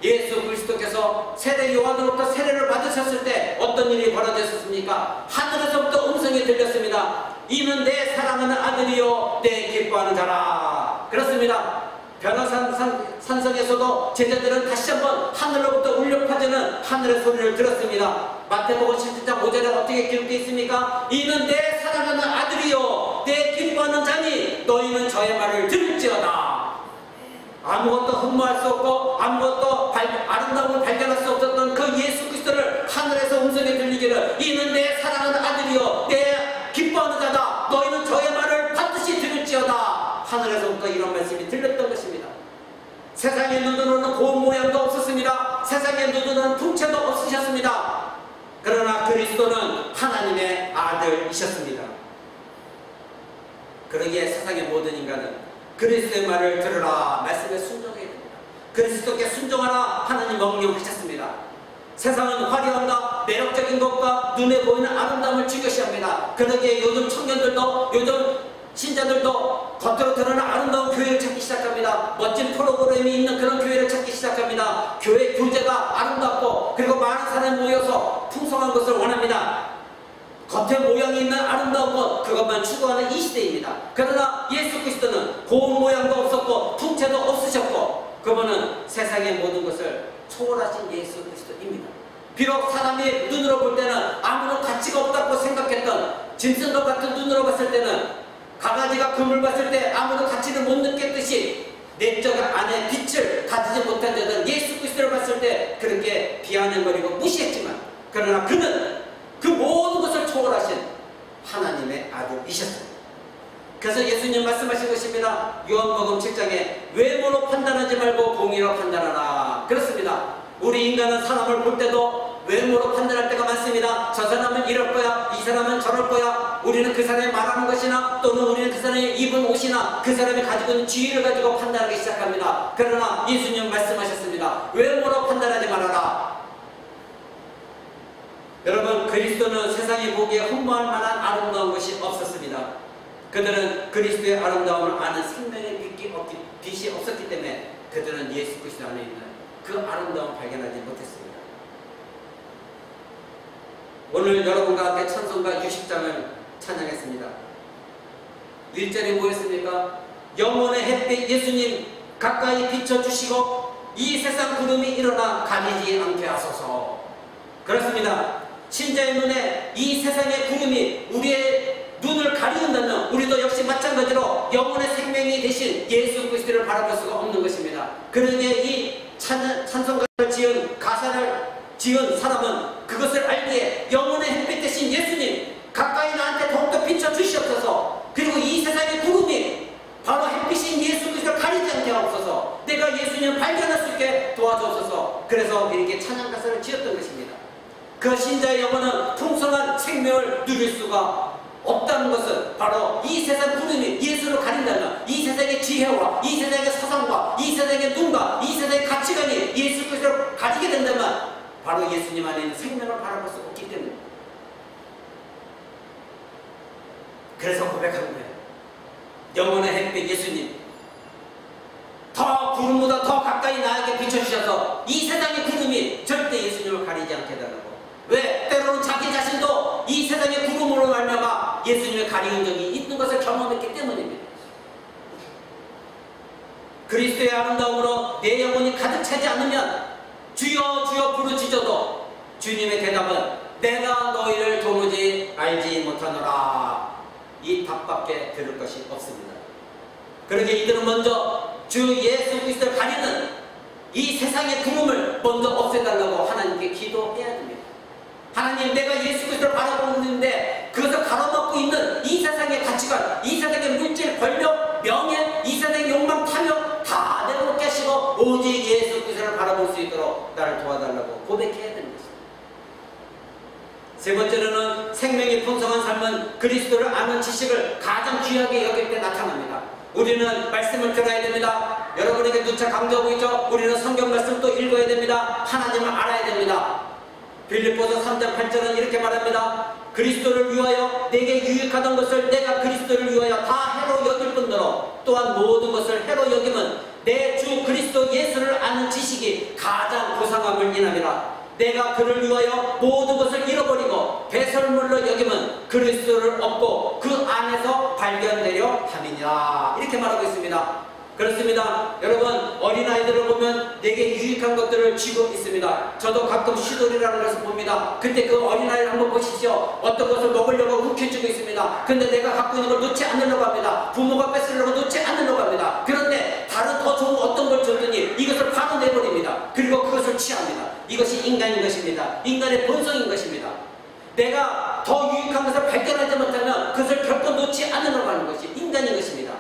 예수 그리스도께서 세례 요한으로부터 세례를 받으셨을 때 어떤 일이 벌어졌습니까? 하늘에서부터 음성이 들렸습니다. 이는 내 사랑하는 아들이요 내 기뻐하는 자라. 그렇습니다. 변화산성에서도 제자들은 다시 한번 하늘로부터 울려 퍼지는 하늘의 소리를 들었습니다. 마태복음 17장 5절에 어떻게 기록되어 있습니까? 이는 내 사랑하는 아들이요 내 기뻐하는 자니 너희는 저의 말을 들을지어다. 아무것도 흠모할 수 없고 아무것도 아름다움을 발견할 수 없었던 그 예수 그리스도를 하늘에서 음성이 들리기를 이는 내 사랑하는 아들이요 내 기뻐하는 자다. 너희는 저의 말을 반드시 들을지어다. 하늘에서부터 이런 말씀이 들렸던 것입니다. 세상의 눈으로는 고운 모양도 없었습니다. 세상의 눈으로는 풍채도 없으셨습니다. 그러나 그리스도는 하나님의 아들이셨습니다. 그러기에 세상의 모든 인간은 그리스도의 말을 들으라 말씀에 순종해야 됩니다. 그리스도께 순종하라 하나님 명령하셨습니다. 세상은 화려함과 매력적인 것과 눈에 보이는 아름다움을 즐겨시합니다. 그러기에 요즘 청년들도 요즘 신자들도 겉으로 드러난 아름다운 교회를 찾기 시작합니다. 멋진 프로그램이 있는 그런 교회를 찾기 시작합니다. 교회 교제가 아름답고 그리고 많은 사람이 모여서 풍성한 것을 원합니다. 겉에 모양이 있는 아름다운 것 그것만 추구하는 이 시대입니다. 그러나 예수 그리스도는 고운 모양도 없었고 풍채도 없으셨고 그분은 세상의 모든 것을 초월하신 예수 그리스도입니다. 비록 사람이 눈으로 볼 때는 아무런 가치가 없다고 생각했던 짐승과 같은 눈으로 봤을 때는 강아지가 금을 봤을 때 아무런 가치를 못 느꼈듯이 내적 안에 빛을 가지지 못한 자들은 예수 그리스도를 봤을 때 그렇게 비아냥거리고 무시했지만 그러나 그는 그 모든 것을 초월하신 하나님의 아들이셨습니다. 그래서 예수님 말씀하신 것입니다. 요한복음 7장에 외모로 판단하지 말고 공의로 판단하라. 그렇습니다. 우리 인간은 사람을 볼 때도 외모로 판단할 때가 많습니다. 저 사람은 이럴 거야, 이 사람은 저럴 거야. 우리는 그 사람이 말하는 것이나 또는 우리는 그 사람이 입은 옷이나 그 사람이 가지고 있는 지위를 가지고 판단하기 시작합니다. 그러나 예수님 말씀하셨습니다. 외모로 판단하지 말아라. 여러분, 그리스도는 세상이 보기에 흠모할 만한 아름다운 것이 없었습니다. 그들은 그리스도의 아름다움을 아는 생명의 빛이 없었기 때문에 그들은 예수 그리스도 안에 있는 그 아름다움을 발견하지 못했습니다. 오늘 여러분과 함께 찬송가 60장을 찬양했습니다. 1절이 뭐였습니까? 영혼의 햇빛 예수님 가까이 비춰주시고 이 세상 구름이 일어나 가리지 않게 하소서. 그렇습니다. 신자의 눈에 이 세상의 구름이 우리의 눈을 가리는다면 우리도 역시 마찬가지로 영혼의 생명이 되신 예수 그리스도를 바라볼 수가 없는 것입니다. 그러기에 이 찬송가를 지은 가사를 지은 사람은 그것을 알기에 영혼의 햇빛 대신 예수님 가까이 나한테 더욱더 비춰주시옵소서. 그리고 이 세상의 구름이 바로 햇빛인 예수 그리스도를 가리지 않게 하옵소서. 내가 예수님을 발견할 수 있게 도와주옵소서. 그래서 이렇게 찬양 가사를 지었던 것입니다. 그 신자의 영혼은 풍성한 생명을 누릴 수가 없다는 것은 바로 이 세상 구름이 예수를 가린다면 이 세상의 지혜와 이 세상의 사상과 이 세상의 눈과 이 세상의 가치관이 예수 그리스도를 가지게 된다면 바로 예수님 안에 있는 생명을 바라볼 수 없기 때문입니다. 그래서 고백하는 거예요. 영혼의 햇빛 예수님 더 구름보다 더 가까이 나에게 비춰주셔서 이 세상의 구름이 절대 예수님을 가리지 않게 해달라고. 왜? 때로는 자기 자신도 이 세상의 구름으로 말미암아 예수님을 가리는 적이 있는 것을 경험했기 때문입니다. 그리스도의 아름다움으로 내 영혼이 가득 차지 않으면 주여 주여 부르짖어도 주님의 대답은 내가 너희를 도무지 알지 못하노라. 이 답밖에 들을 것이 없습니다. 그러기에 이들은 먼저 주 예수 그리스도를 가리는 이 세상의 구름을 먼저 없애달라고 하나님께 기도해야 됩니다. 하나님, 내가 예수 그리스도를 바라보고 있는데 그것을 가로막고 있는 이 세상의 가치관, 이 세상의 물질, 권력, 명예, 이 세상의 욕망, 탐욕 다 내려놓게 하시고 오직 예수 그리스도를 바라볼 수 있도록 나를 도와달라고 고백해야 되는 것입니다. 세 번째로는 생명이 풍성한 삶은 그리스도를 아는 지식을 가장 귀하게 여길 때 나타납니다. 우리는 말씀을 들어야 됩니다. 여러분에게 누차 강조하고 있죠. 우리는 성경 말씀도 읽어야 됩니다. 하나님을 알아야 됩니다. 빌립보서 3장 8절은 이렇게 말합니다. 그리스도를 위하여 내게 유익하던 것을 내가 그리스도를 위하여 다 해로 여길 뿐더러 또한 모든 것을 해로 여김은 내 주 그리스도 예수를 아는 지식이 가장 고상함을 인함이라. 내가 그를 위하여 모든 것을 잃어버리고 배설물로 여김은 그리스도를 얻고 그 안에서 발견되려 함이니라. 이렇게 말하고 있습니다. 그렇습니다. 여러분, 어린아이들을 보면 내게 유익한 것들을 쥐고 있습니다. 저도 가끔 시돌이라는 것을 봅니다. 근데 그 어린아이를 한번 보십시오. 어떤 것을 먹으려고 훅해주고 있습니다. 근데 내가 갖고 있는 걸 놓지 않으려고 합니다. 부모가 뺏으려고 놓지 않으려고 합니다. 그런데 다른 더 좋은 어떤 걸 줬더니 이것을 바로 내버립니다. 그리고 그것을 취합니다. 이것이 인간인 것입니다. 인간의 본성인 것입니다. 내가 더 유익한 것을 발견하지 못하면 그것을 결코 놓지 않으려고 하는 것이 인간인 것입니다.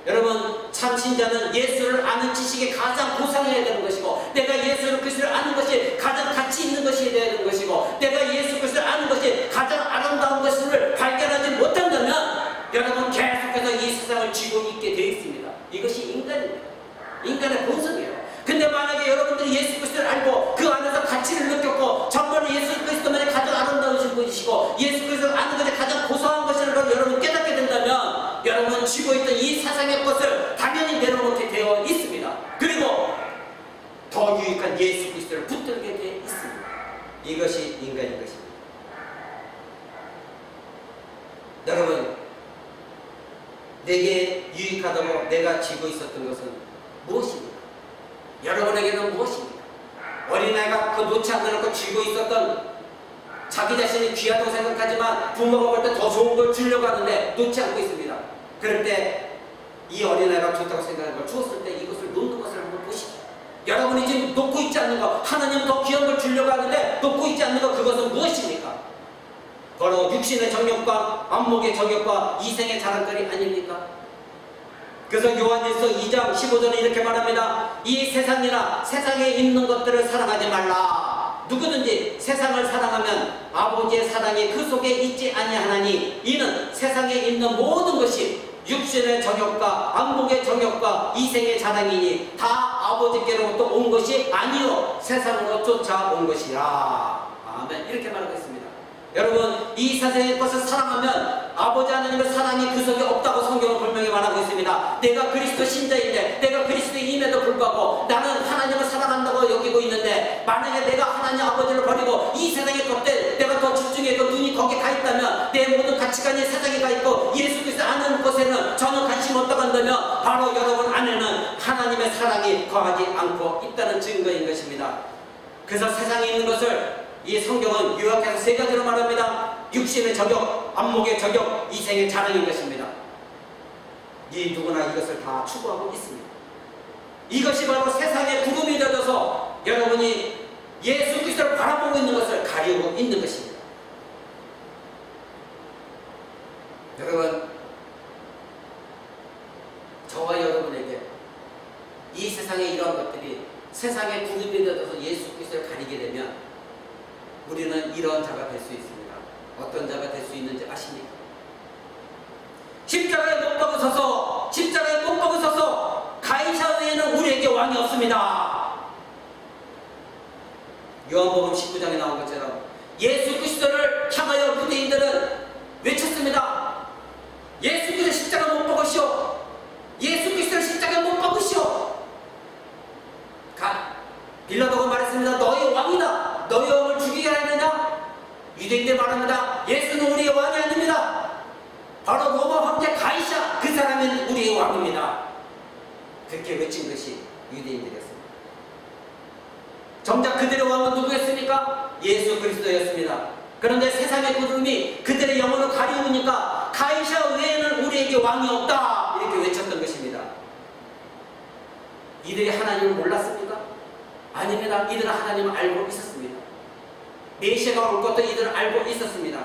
여러분, 참 신자는 예수를 아는 지식이 가장 고상해야 되는 것이고, 내가 예수 그리스도를 아는 것이 가장 가치 있는 것이 되어야 되는 것이고, 내가 예수 그리스도를 아는 것이 가장 아름다운 것을 발견하지 못한다면 여러분 계속해서 이 세상을 쥐고 있게 되어 있습니다. 이것이 인간입니다. 인간의 본성이에요. 근데 만약에 여러분들이 예수 그리스도를 알고 그 안에서 가치를 느꼈고 정말로 예수 그리스도만이 가장 아름다우신 분이시고 예수 그리스도를 아는 것이 가장 고상한 것이라는 걸 여러분 깨닫게 된다면 여러분 쥐고 있던 이 세상의 것을 당연히 내려놓게 되어 있습니다. 그리고 더 유익한 예수 그리스도를 붙들게 되어 있습니다. 이것이 인간인 것입니다. 여러분, 내게 유익하다고 내가 쥐고 있었던 것은 무엇입니까? 여러분에게는 무엇입니까? 어린아이가 그 놓지 않으려고 쥐고 있었던 자기 자신이 귀하다고 생각하지만 부모가 볼 때 더 좋은 걸 주려고 하는데 놓지 않고 있습니다. 그럴 때 이 어린아이가 좋다고 생각하는 걸 주었을 때 이것을 놓는 것을 한번 보시죠. 여러분이 지금 놓고 있지 않는 것, 하나님 더 귀한 걸 주려고 하는데 놓고 있지 않는 것, 그것은 무엇입니까? 바로 육신의 정욕과 안목의 정욕과 이생의 자랑거리 아닙니까? 그래서 요한일서 2장 15절에 이렇게 말합니다. 이 세상이나 세상에 있는 것들을 사랑하지 말라. 누구든지 세상을 사랑하면 아버지의 사랑이 그 속에 있지 아니하나니 이는 세상에 있는 모든 것이 육신의 정욕과 안목의 정욕과 이생의 자랑이니 다 아버지께로부터 온 것이 아니요 세상으로 쫓아온 것이라. 아멘. 이렇게 말하고 있습니다. 여러분, 이 세상의 것을 사랑하면 아버지 하나님의 사랑이 그 속에 없다고 성경은 분명히 말하고 있습니다. 내가 그리스도 신자인데, 내가 그리스도인임에도 불구하고 나는 하나님을 사랑한다고 여기고 있는데, 만약에 내가 하나님 아버지를 버리고 이 세상의 것들 내가 더 집중해서 눈이 거기에 가 있다면, 내 모든 가치관이 세상에 가 있고 예수 그리스도 아는 것에는 전혀 관심 없다고 한다면 바로 여러분 안에는 하나님의 사랑이 거하지 않고 있다는 증거인 것입니다. 그래서 세상에 있는 것을 이 성경은 요약해서 세 가지로 말합니다. 육신의 저격, 안목의 저격, 이생의 자랑인 것입니다. 이 누구나 이것을 다 추구하고 있습니다. 이것이 바로 세상의 구름이 되어서 여러분이 예수 그리스도를 바라보고 있는 것을 가리우고 있는 것입니다. 여러분, 저와 여러분에게 이 세상의 이러한 것들이 세상의 구름이 되어서 예수 그리스도를 가리게 되면 우리는 이런 자가 될 수 있습니다. 어떤 자가 될 수 있는지 아십니까? 십자가에 못 박으셔서, 십자가에 못 박으셔서 가이사 외에는 우리에게 왕이 없습니다. 요한복음 19장에 나온 것처럼 예수 그리스도를 향하여 유대인들은 외쳤습니다. 예수 그리스도 십자가 못 박으시오. 예수 그리스도를 십자가에 못 박으시오. 빌라도가 말했습니다. 너의 왕이다. 너의 왕을 죽이게 하느냐? 유대인들 말합니다. 예수는 우리의 왕이 아닙니다. 바로 로마 황제 가이사, 그 사람은 우리의 왕입니다. 그렇게 외친 것이 유대인들이었습니다. 정작 그들의 왕은 누구였습니까? 예수 그리스도였습니다. 그런데 세상의 구름이 그들의 영혼을 가리우니까 가이사 외에는 우리에게 왕이 없다, 이렇게 외쳤던 것입니다. 이들이 하나님을 몰랐습니까? 아닙니다. 이들은 하나님을 알고 있었습니다. 메시아가 올 것도 이들은 알고 있었습니다.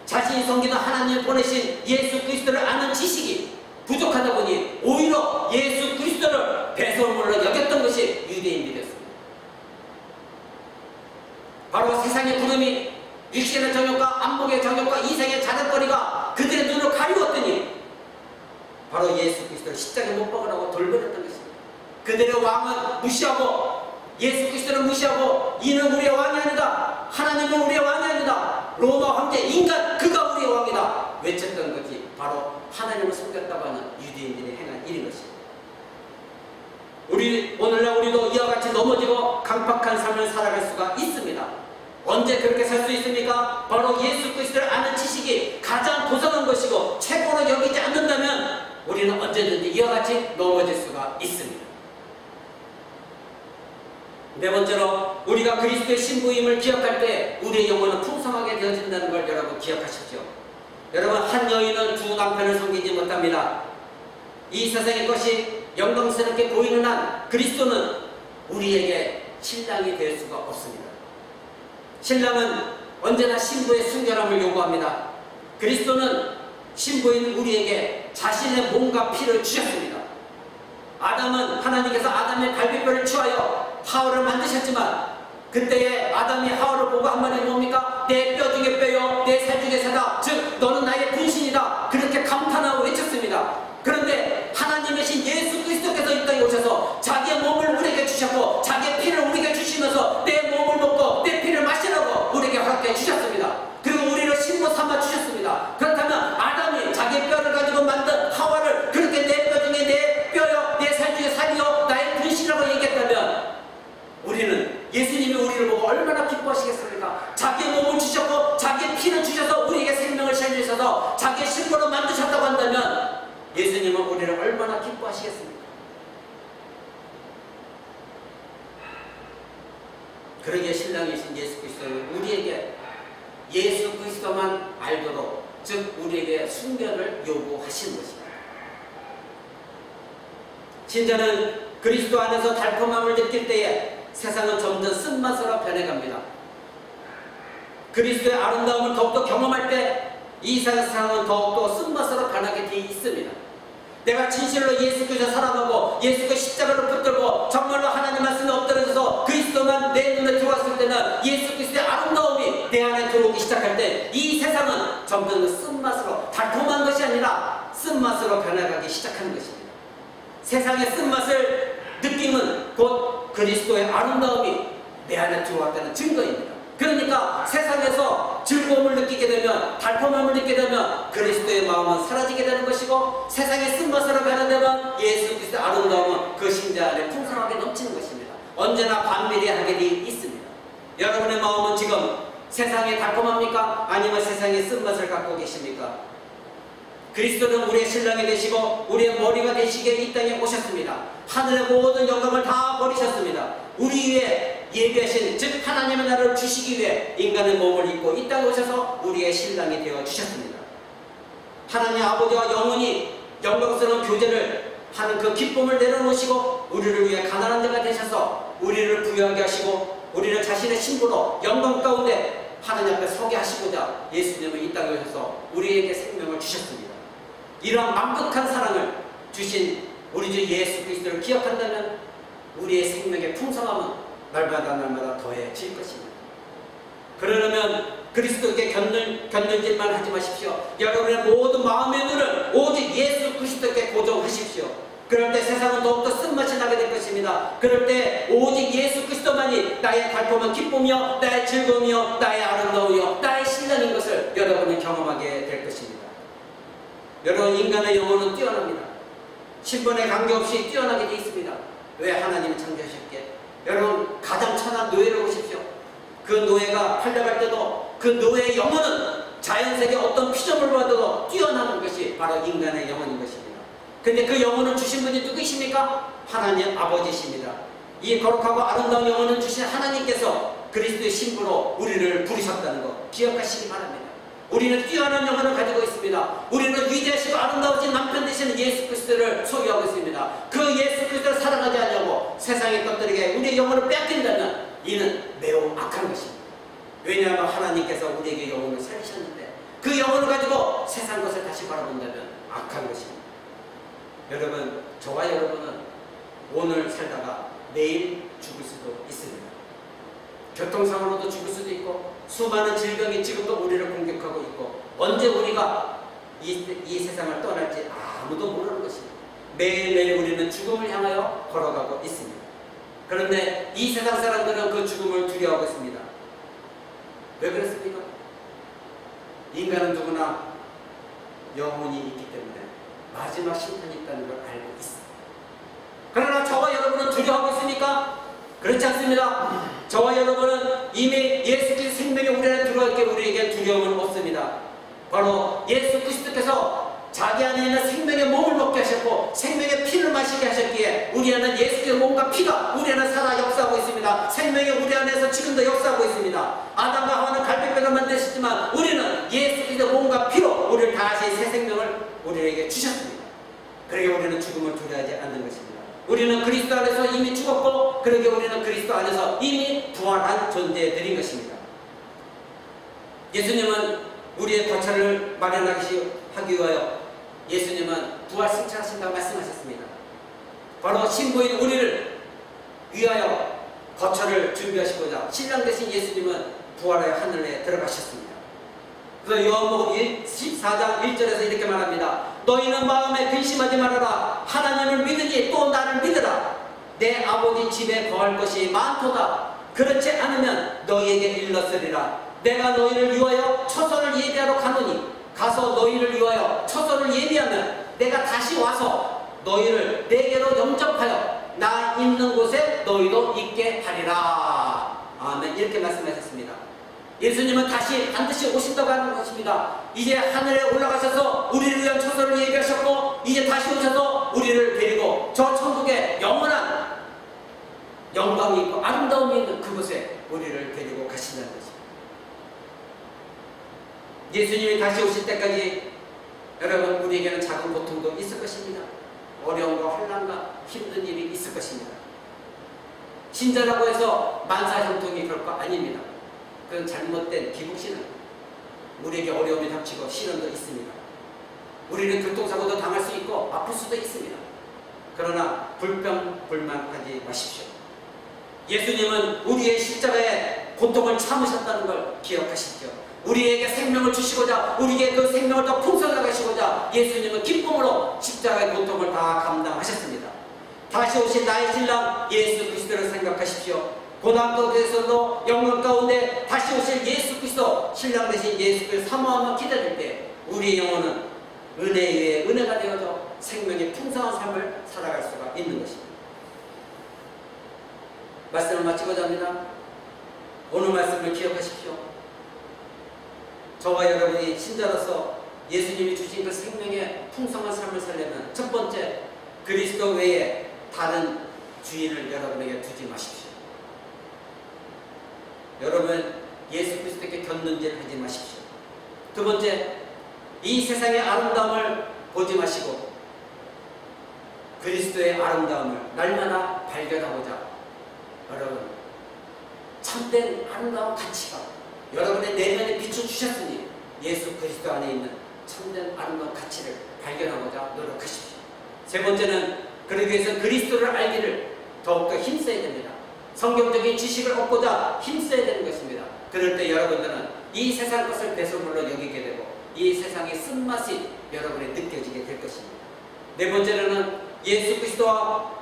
자신이 섬기는 하나님을 보내신 예수 그리스도를 아는 지식이 부족하다 보니 오히려 예수 그리스도를 배설물로 여겼던 것이 유대인들이었습니다. 바로 세상의 구름이 육신의 정욕과 안목의 정욕과 이생의 자랑거리가 그들의 눈을 가리웠더니 바로 예수 그리스도를 십자가에 못 박으라고 돌버렸던 것입니다. 그들의 왕은 무시하고 예수 그리스도를 무시하고 이는 우리의 왕이 아니다. 하나님은 우리의 왕이 아니다. 로마 황제 인간 그가 우리의 왕이다. 외쳤던 것이 바로 하나님을 섬겼다고 하는 유대인들이 행한 일인 것입니다. 오늘날 우리도 이와 같이 넘어지고 강팍한 삶을 살아갈 수가 있습니다. 언제 그렇게 살 수 있습니까? 바로 예수 그리스도를 아는 지식이 가장 고상한 것이고 최고로 여기지 않는다면 우리는 언제든지 이와 같이 넘어질 수가 있습니다. 네 번째로 우리가 그리스도의 신부임을 기억할 때 우리의 영혼은 풍성하게 되어진다는 걸 여러분 기억하십시오. 여러분, 한 여인은 두 남편을 섬기지 못합니다. 이 세상의 것이 영광스럽게 보이는 한 그리스도는 우리에게 신랑이 될 수가 없습니다. 신랑은 언제나 신부의 순결함을 요구합니다. 그리스도는 신부인 우리에게 자신의 몸과 피를 주셨습니다. 아담은 하나님께서 아담의 갈비뼈를 취하여 하와를 만드셨지만 그때에 아담이 하와를 보고 한마디 뭡니까? 내 뼈 중에 뼈요 내 살 중에 살다. 즉 너는 나의 분신이다. 그렇게 감탄하고 외쳤습니다. 그런데 하나님이신 예수 그리스도께서 이 땅에 오셔서 자기의 몸을 우리에게 주셨고 자기의 피를 우리에게 주시면서 내 몸을 먹고 내 피를 마시라고 우리에게 허락해 주셨습니다. 그리고 우리를 신부 삼아 주셨습니다. 그렇다면 아담이 자기의 뼈를 가지고 만든 하와를 그렇게 내 뼈 중에 내 뼈요 내 살 중에 살이요 나의 분신이라고 얘기했다면 우리는 예수님이 우리를 보고 얼마나 기뻐하시겠습니까? 자기의 몸을 주셨고 자기의 피를 주셔서 우리에게 생명을 살리셔서 자기의 신부로 만드셨다고 한다면 예수님은 우리를 얼마나 기뻐하시겠습니까? 그러기에 신랑이신 예수 그리스도는 우리에게 예수 그리스도만 알도록 즉 우리에게 순결을 요구하시는 것입니다. 신자는 그리스도 안에서 달콤함을 느낄 때에 세상은 점점 쓴맛으로 변해갑니다. 그리스도의 아름다움을 더욱더 경험할 때 이 세상은 더욱더 쓴맛으로 변하게 되어 있습니다. 내가 진실로 예수 그리스도 사랑하고 예수 그 십자가를 붙들고 정말로 하나님 말씀에 엎드려져서 그리스도만 내 눈에 들어왔을 때는 예수 그리스도의 아름다움이 내 안에 들어오기 시작할 때 이 세상은 점점 쓴맛으로 달콤한 것이 아니라 쓴맛으로 변해가기 시작하는 것입니다. 세상의 쓴맛을 느낌은 곧 그리스도의 아름다움이 내 안에 들어왔다는 증거입니다. 그러니까 세상에서 즐거움을 느끼게 되면 달콤함을 느끼게 되면 그리스도의 마음은 사라지게 되는 것이고 세상의 쓴맛으로 변화되면 예수 그리스도의 아름다움은 그 신자 안에 풍성하게 넘치는 것입니다. 언제나 반비례하게 되어 있습니다. 여러분의 마음은 지금 세상에 달콤합니까? 아니면 세상의 쓴맛을 갖고 계십니까? 그리스도는 우리의 신랑이 되시고 우리의 머리가 되시기에 이 땅에 오셨습니다. 하늘의 모든 영광을 다 버리셨습니다. 우리 위해 예비하신 즉 하나님의 나라를 주시기 위해 인간의 몸을 입고 이 땅에 오셔서 우리의 신랑이 되어 주셨습니다. 하나님 아버지와 영원히 영광스러운 교제를 하는 그 기쁨을 내려놓으시고 우리를 위해 가난한 자가 되셔서 우리를 부유하게 하시고 우리를 자신의 신부로 영광 가운데 하나님 앞에 서게 하시고자 예수님은 이 땅에 오셔서 우리에게 생명을 주셨습니다. 이러한 만극한 사랑을 주신 우리 주 예수 그리스도를 기억한다면 우리의 생명의 풍성함은 날마다 날마다 더해질 것입니다. 그러려면 그리스도에게 견들질만 하지 마십시오. 여러분의 모든 마음의 눈을 오직 예수 그리스도께 고정하십시오. 그럴 때 세상은 더욱더 쓴맛이 나게 될 것입니다. 그럴 때 오직 예수 그리스도만이 나의 달콤한 기쁨이요 나의 즐거움이요 나의 아름다움이요 나의 신랑인 것을 여러분이 경험하게 될 것입니다. 여러분, 인간의 영혼은 뛰어납니다. 신분에 관계없이 뛰어나게 되어 있습니다. 왜? 하나님이 창조하셨기에. 여러분, 가장 천한 노예를 보십시오. 그 노예가 팔려갈 때도 그 노예의 영혼은 자연세계 어떤 피조물을 봐도 뛰어나는 것이 바로 인간의 영혼인 것입니다. 근데 그 영혼을 주신 분이 누구이십니까? 하나님 아버지십니다. 이 거룩하고 아름다운 영혼을 주신 하나님께서 그리스도의 신부로 우리를 부르셨다는 것 기억하시기 바랍니다. 우리는 뛰어난 영혼을 가지고 있습니다. 우리는 위대하시고 아름다우신 남편 되시는 예수 그리스도를 소유하고 있습니다. 그 예수 그리스도를 사랑하지 않냐고 세상의 것들에게 우리의 영혼을 뺏긴다면 이는 매우 악한 것입니다. 왜냐하면 하나님께서 우리에게 영혼을 살리셨는데 그 영혼을 가지고 세상 것을 다시 바라본다면 악한 것입니다. 여러분, 저와 여러분은 오늘 살다가 내일 죽을 수도 있습니다. 교통사고로도 죽을 수도 있고 수많은 질병이 지금도 우리를 공격하고 있고 언제 우리가 이 세상을 떠날지 아무도 모르는 것입니다. 매일매일 우리는 죽음을 향하여 걸어가고 있습니다. 그런데 이 세상 사람들은 그 죽음을 두려워하고 있습니다. 왜 그렇습니까? 인간은 누구나 영혼이 있기 때문에 마지막 심판이 있다는 걸 알고 있습니다. 그러나 저와 여러분은 두려워하고 있습니까? 그렇지 않습니다. 저와 여러분은 이미 예수 그리스도 생명이 우리 안에 들어왔기에 우리에게 두려움은 없습니다. 바로 예수 그리스도께서 자기 안에 있는 생명의 몸을 먹게 하셨고 생명의 피를 마시게 하셨기에 우리 안에 예수 그리스도의 몸과 피가 우리 안에 살아 역사하고 있습니다. 생명이 우리 안에서 지금도 역사하고 있습니다. 아담과 하와는 갈대뼈로 만드셨지만 우리는 예수 그리스도의 몸과 피로 우리를 다시 새 생명을 우리에게 주셨습니다. 그러게 우리는 죽음을 두려워하지 않는 것입니다. 우리는 그리스도 안에서 이미 죽었고 그러게 우리는 그리스도 안에서 이미 부활한 존재들인 것입니다. 예수님은 우리의 거처를 마련하기 위하여 예수님은 부활 승천하신다고 말씀하셨습니다. 바로 신부인 우리를 위하여 거처를 준비하시고자 신랑 되신 예수님은 부활하여 하늘에 들어가셨습니다. 그래서 요한복음 14장 1절에서 이렇게 말합니다. 너희는 마음에 근심하지 말아라. 하나님을 믿으니 또 나를 믿으라. 내 아버지 집에 거할 것이 많도다. 그렇지 않으면 너희에게 일렀으리라. 내가 너희를 위하여 처소를 예비하러 가노니 가서 너희를 위하여 처소를 예비하면 내가 다시 와서 너희를 내게로 영접하여 나 있는 곳에 너희도 있게 하리라. 아멘. 이렇게 말씀하셨습니다. 예수님은 다시 반드시 오신다고 하는 것입니다. 이제 하늘에 올라가셔서 우리를 위한 처소를 예비하셨고 이제 다시 오셔서 우리를 데리고 저 천국에 영원한 영광이 있고 아름다움이 있는 그곳에 우리를 데리고 가신다는 것입니다. 예수님이 다시 오실 때까지 여러분 우리에게는 작은 고통도 있을 것입니다. 어려움과 혼란과 힘든 일이 있을 것입니다. 신자라고 해서 만사형통이 결코 아닙니다. 그건 잘못된 기복신앙. 우리에게 어려움이 닥치고 시련도 있습니다. 우리는 교통사고도 당할 수 있고 아플 수도 있습니다. 그러나 불평불만하지 마십시오. 예수님은 우리의 십자가의 고통을 참으셨다는 걸 기억하십시오. 우리에게 생명을 주시고자 우리에게 그 생명을 더 풍성하게 하시고자 예수님은 기쁨으로 십자가의 고통을 다 감당하셨습니다. 다시 오신 나의 신랑 예수 그리스도를 생각하십시오. 고난가운데서도 영광 가운데 다시 오실 예수 그리스도 신랑 되신 예수 그리스도 사모하며 기다릴 때 우리의 영혼은 은혜 위에 은혜가 되어져 생명의 풍성한 삶을 살아갈 수가 있는 것입니다. 말씀을 마치고자 합니다. 오늘 말씀을 기억하십시오. 저와 여러분이 신자로서 예수님이 주신 그 생명의 풍성한 삶을 살려면 첫 번째, 그리스도 외에 다른 주인을 여러분에게 두지 마십시오. 여러분 예수 그리스도께 견눈질 하지 마십시오. 두 번째, 이 세상의 아름다움을 보지 마시고 그리스도의 아름다움을 날마다 발견하고자 여러분 참된 아름다운 가치가 여러분의 내면에 비춰주셨으니 예수 그리스도 안에 있는 참된 아름다운 가치를 발견하고자 노력하십시오. 세 번째는 그러기 위해서 그리스도를 알기를 더욱더 힘써야 됩니다. 성경적인 지식을 얻고자 힘써야 되는 것입니다. 그럴 때 여러분들은 이 세상 것을 배설물로 여기게 되고 이 세상의 쓴맛이 여러분에 느껴지게 될 것입니다. 네 번째로는 예수 그리스도와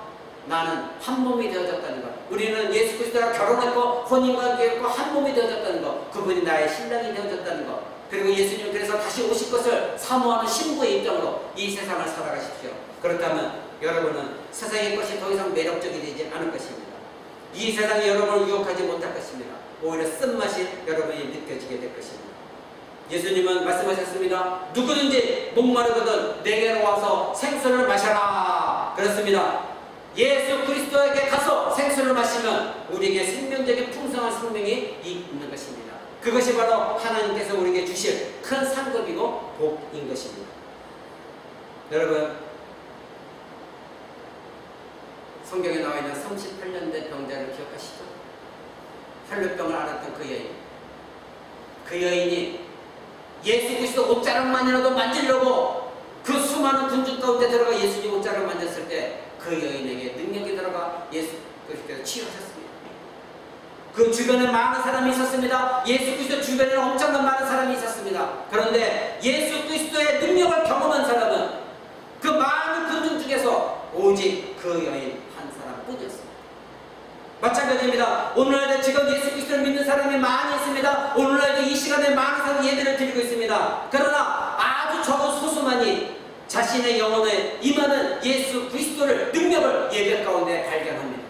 나는 한 몸이 되어졌다는 것. 우리는 예수 그리스도와 결혼했고 혼인관계했고 한 몸이 되어졌다는 것. 그분이 나의 신랑이 되어졌다는 것. 그리고 예수님 그래서 다시 오실 것을 사모하는 신부의 입장으로 이 세상을 살아가십시오. 그렇다면 여러분은 세상의 것이 더 이상 매력적이 되지 않을 것입니다. 이 세상이 여러분을 유혹하지 못할 것입니다. 오히려 쓴맛이 여러분이 느껴지게 될 것입니다. 예수님은 말씀하셨습니다. 누구든지 목마르거든 내게로 와서 생수를 마셔라. 그렇습니다. 예수 그리스도에게 가서 생수를 마시면 우리에게 생명적인 풍성한 생명이 있는 것입니다. 그것이 바로 하나님께서 우리에게 주실 큰 상급이고 복인 것입니다. 여러분, 성경에 나와 있는 38년 된 병자를 기억하시죠? 혈루병을 앓았던 그 여인. 그 여인이 예수 그리스도 옷자락만이라도 만지려고 그 수많은 군중 가운데 들어가 예수님 옷자락을 만졌을 때 그 여인에게 능력이 들어가 예수 그리스도께서 치유하셨습니다. 그 주변에 많은 사람이 있었습니다. 예수 그리스도 주변에는 엄청난 많은 사람이 있었습니다. 그런데 예수 그리스도의 능력을 경험한 사람은 그 많은 군중 중에서 오직 그 여인 한 사람뿐이었습니다. 마찬가지입니다. 오늘날도 지금 예수 그리스도를 믿는 사람이 많이 있습니다. 오늘날도 이 시간에 많은 사람이 예배를 드리고 있습니다. 그러나 아주 적은 소수만이 자신의 영혼에 임하는 예수 그리스도를 능력을 예배 가운데 발견합니다.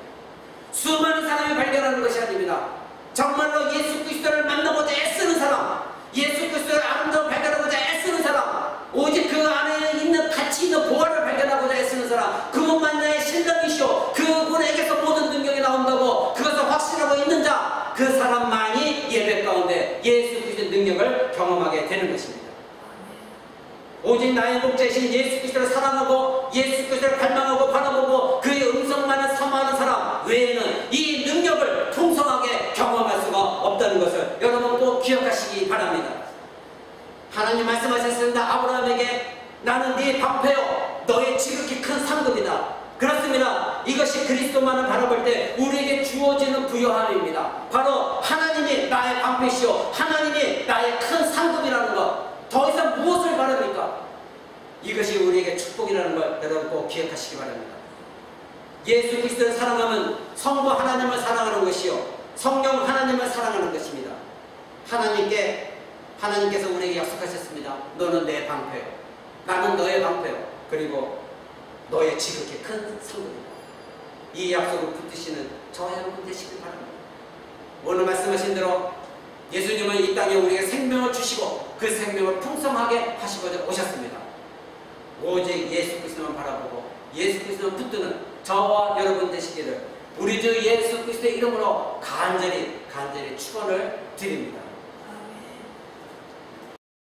수많은 사람이 발견하는 것이 아닙니다. 정말로 예수 그리스도를 만나고자 애쓰는 사람, 예수 그리스도의 아름다움을 발견하고자 애쓰는 사람, 오직 그 안에 있는 가치 있는 보화를 발견하고자 애쓰는 사람, 그분만 나의 신령이시오, 그분에게서 모든 능력이 나온다고 그것을 확신하고 있는 자, 그 사람만이 예배 가운데 예수 그리스도의 능력을 경험하게 되는 것입니다. 오직 나의 목자이신 예수 그리스도를 사랑하고 예수 그리스도를 갈망하고 바라보고 그의 음성만을 사모하는 사람 외에는 이 능력을 풍성하게 경험할 수가 없다는 것을 여러분 꼭 기억하시기 바랍니다. 하나님 말씀하셨습니다. 아브라함에게 나는 네 방패요 너의 지극히 큰 상급이다. 그렇습니다. 이것이 그리스도만을 바라볼 때 우리에게 주어지는 부여함입니다. 바로 하나님이 나의 방패시오, 하나님이 나의 큰 상급이라는 것. 더 이상 무엇을 바랍니까? 이것이 우리에게 축복이라는 걸 여러분 꼭 기억하시기 바랍니다. 예수 그리스도를 사랑하면 성부 하나님을 사랑하는 것이요 성령 하나님을 사랑하는 것입니다. 하나님께서 우리에게 약속하셨습니다. 너는 내 방패요, 나는 너의 방패요, 그리고 너의 지극히 큰 상급이다. 이 약속을 붙드시는 저와 여러분 되시길 바랍니다. 오늘 말씀하신 대로 예수님은 이 땅에 우리에게 생명을 주시고 그 생명을 풍성하게 하시고자 오셨습니다. 오직 예수 그리스도만 바라보고 예수 그리스도만 붙드는 저와 여러분 되시기를 우리 주 예수 그리스도의 이름으로 간절히 축원을 드립니다.